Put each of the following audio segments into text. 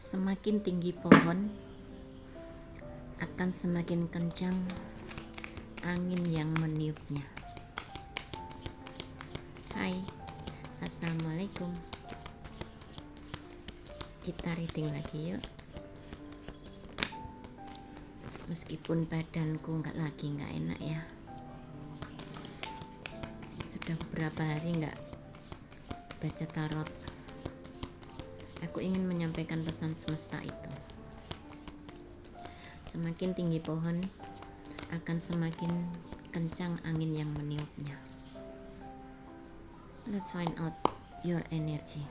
Semakin tinggi pohon, akan semakin kencang angin yang meniupnya. Hai, assalamualaikum. Kita reading lagi yuk. Meskipun badanku lagi nggak enak ya. Sudah beberapa hari nggak baca tarot. Aku ingin menyampaikan pesan semesta itu. Semakin tinggi pohon, akan semakin kencang angin yang meniupnya. Let's find out your energy.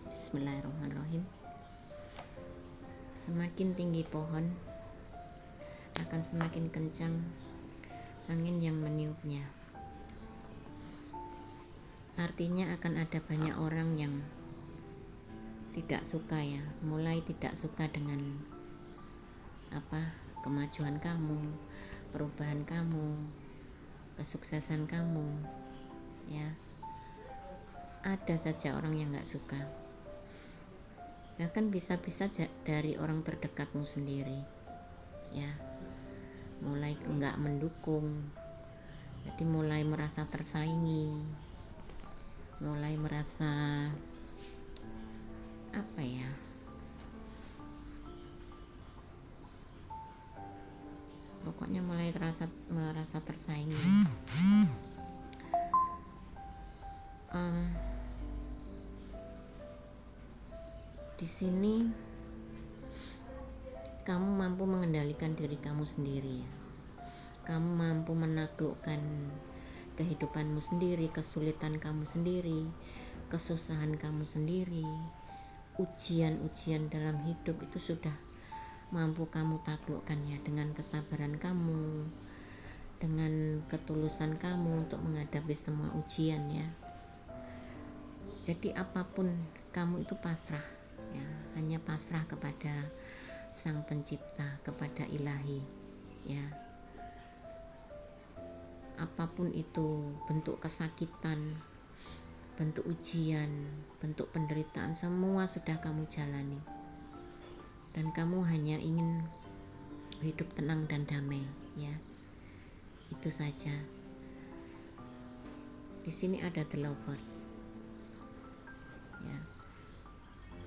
Bismillahirrahmanirrahim. Semakin tinggi pohon, akan semakin kencang angin yang meniupnya. Artinya akan ada banyak orang yang tidak suka ya, mulai tidak suka dengan kemajuan kamu, perubahan kamu, kesuksesan kamu ya. Ada saja orang yang nggak suka, bahkan bisa-bisa dari orang terdekatmu sendiri ya, mulai nggak mendukung, jadi mulai merasa tersaingi, mulai merasa pokoknya mulai merasa tersaingi. Di sini kamu mampu mengendalikan diri kamu sendiri ya. Kamu mampu menaklukkan kehidupanmu sendiri, kesulitan kamu sendiri, kesusahan kamu sendiri, ujian-ujian dalam hidup itu sudah mampu kamu taklukkan ya, dengan kesabaran kamu, dengan ketulusan kamu untuk menghadapi semua ujian ya. Jadi apapun kamu itu pasrah ya, hanya pasrah kepada Sang Pencipta, kepada Ilahi ya. Apapun itu, bentuk kesakitan, bentuk ujian, bentuk penderitaan, semua sudah kamu jalani, dan kamu hanya ingin hidup tenang dan damai ya. Itu saja. Di sini ada the lovers ya.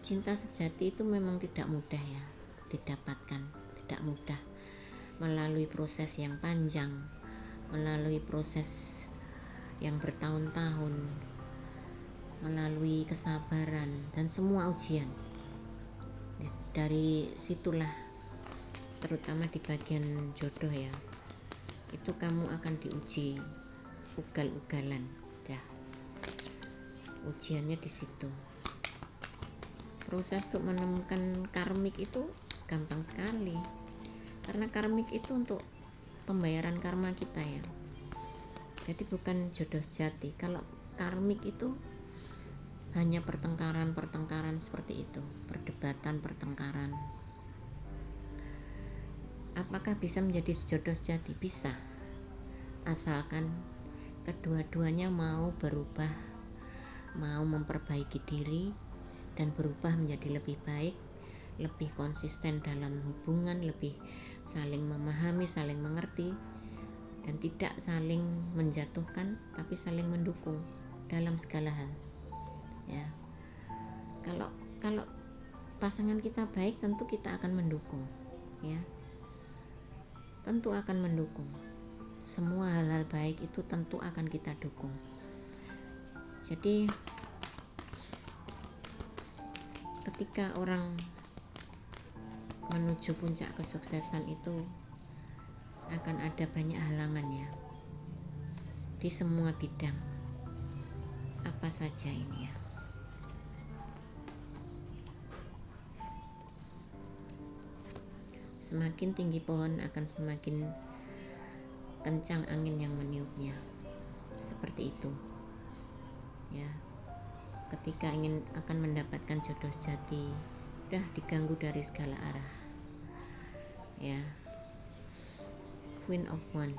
Cinta sejati itu memang tidak mudah ya didapatkan, tidak mudah, melalui proses yang panjang, melalui proses yang bertahun-tahun, melalui kesabaran dan semua ujian. Dari situlah, terutama di bagian jodoh ya, itu kamu akan diuji ugal-ugalan dah. Ujiannya di situ. Proses untuk menemukan karmik itu gampang sekali, karena karmik itu untuk pembayaran karma kita ya. Jadi bukan jodoh sejati. Kalau karmik itu hanya pertengkaran seperti itu, perdebatan, pertengkaran. Apakah bisa menjadi jodoh sejati? Bisa, asalkan kedua-duanya mau berubah, mau memperbaiki diri dan berubah menjadi lebih baik, lebih konsisten dalam hubungan, lebih saling memahami, saling mengerti, dan tidak saling menjatuhkan, tapi saling mendukung dalam segala hal ya. Kalau pasangan kita baik, tentu kita akan mendukung ya, tentu akan mendukung. Semua hal-hal baik itu tentu akan kita dukung. Jadi ketika orang menuju puncak kesuksesan itu akan ada banyak halangan ya, di semua bidang, apa saja ini ya. Semakin tinggi pohon, akan semakin kencang angin yang meniupnya, seperti itu ya. Ketika akan mendapatkan jodoh sejati, udah diganggu dari segala arah ya. Queen of Wands.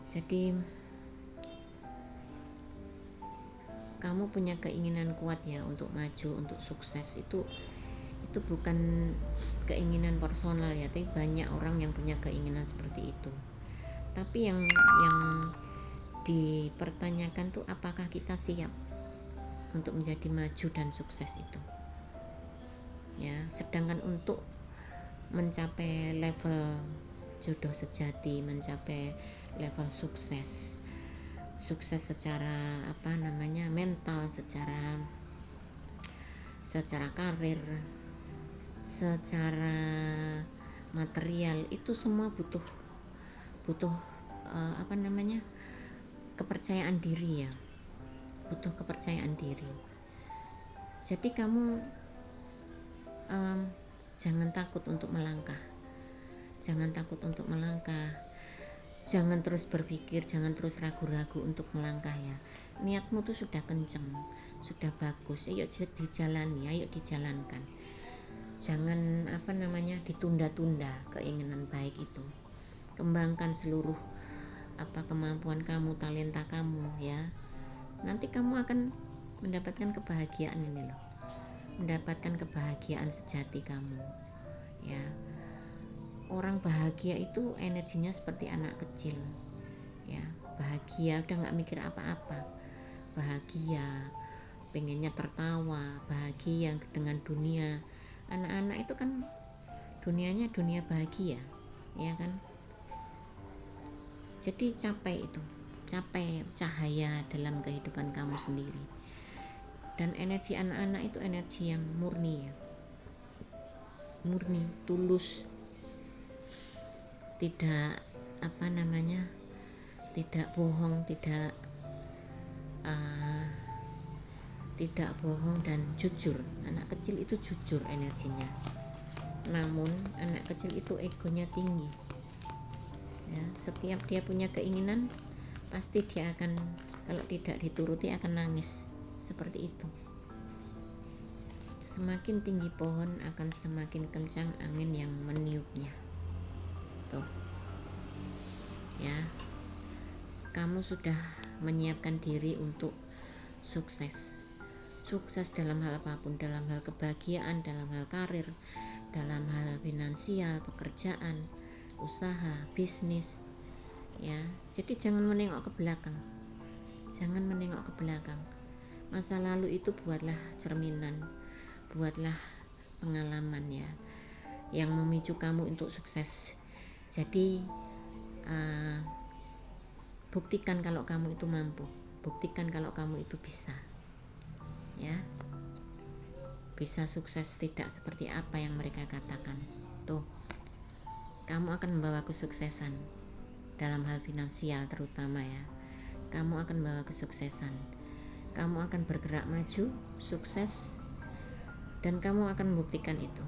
Jadi kamu punya keinginan kuat ya untuk maju, untuk sukses, itu bukan keinginan personal ya, tapi banyak orang yang punya keinginan seperti itu. Tapi yang dipertanyakan tuh apakah kita siap untuk menjadi maju dan sukses itu ya. Sedangkan untuk mencapai level jodoh sejati, mencapai level sukses secara mental, secara karir, secara material, itu semua butuh kepercayaan diri ya, butuh kepercayaan diri. Jadi kamu jangan takut untuk melangkah, jangan terus berpikir, jangan terus ragu-ragu untuk melangkah ya. Niatmu tuh sudah kenceng, sudah bagus, ayo dijalani, ayo dijalankan. Jangan ditunda-tunda keinginan baik itu. Kembangkan seluruh kemampuan kamu, talenta kamu ya. Nanti kamu akan mendapatkan kebahagiaan ini loh, mendapatkan kebahagiaan sejati kamu ya. Orang bahagia itu energinya seperti anak kecil ya, bahagia udah nggak mikir apa-apa, bahagia pengennya tertawa, bahagia dengan dunia. Anak-anak itu kan dunianya dunia bahagia ya kan. Jadi capai cahaya dalam kehidupan kamu sendiri. Dan energi anak-anak itu energi yang murni ya, murni, tulus, tidak tidak bohong, tidak bohong dan jujur. Anak kecil itu jujur energinya, namun anak kecil itu egonya tinggi ya. Setiap dia punya keinginan, pasti dia akan, kalau tidak dituruti akan nangis, seperti itu. Semakin tinggi pohon akan semakin kencang angin yang meniupnya tuh ya. Kamu sudah menyiapkan diri untuk sukses dalam hal apapun, dalam hal kebahagiaan, dalam hal karir, dalam hal finansial, pekerjaan, usaha, bisnis ya. Jadi jangan menengok ke belakang, masa lalu itu buatlah cerminan, buatlah pengalaman ya, yang memicu kamu untuk sukses. Jadi buktikan kalau kamu itu mampu, buktikan kalau kamu itu bisa ya, bisa sukses tidak seperti apa yang mereka katakan. Tuh, kamu akan membawa kesuksesan dalam hal finansial terutama ya. Kamu akan membawa kesuksesan, kamu akan bergerak maju, sukses, dan kamu akan membuktikan itu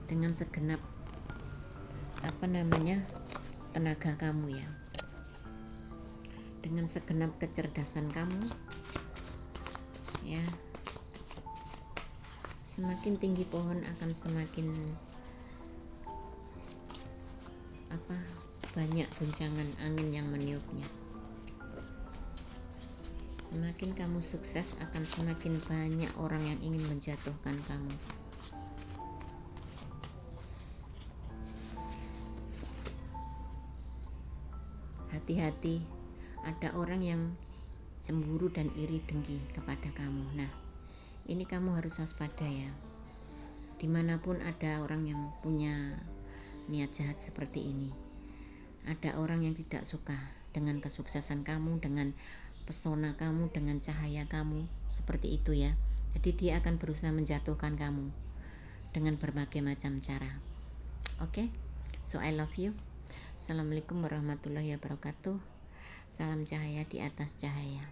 dengan segenap tenaga kamu ya, dengan segenap kecerdasan kamu ya. Semakin tinggi pohon akan semakin banyak guncangan angin yang meniupnya. Semakin kamu sukses akan semakin banyak orang yang ingin menjatuhkan kamu. Hati-hati, ada orang yang cemburu dan iri dengki kepada kamu. Nah, ini kamu harus waspada ya. Dimanapun ada orang yang punya niat jahat seperti ini, ada orang yang tidak suka dengan kesuksesan kamu, dengan pesona kamu, dengan cahaya kamu, seperti itu ya. Jadi dia akan berusaha menjatuhkan kamu dengan berbagai macam cara. Oke? So I love you. Assalamualaikum warahmatullahi wabarakatuh. Salam cahaya di atas cahaya.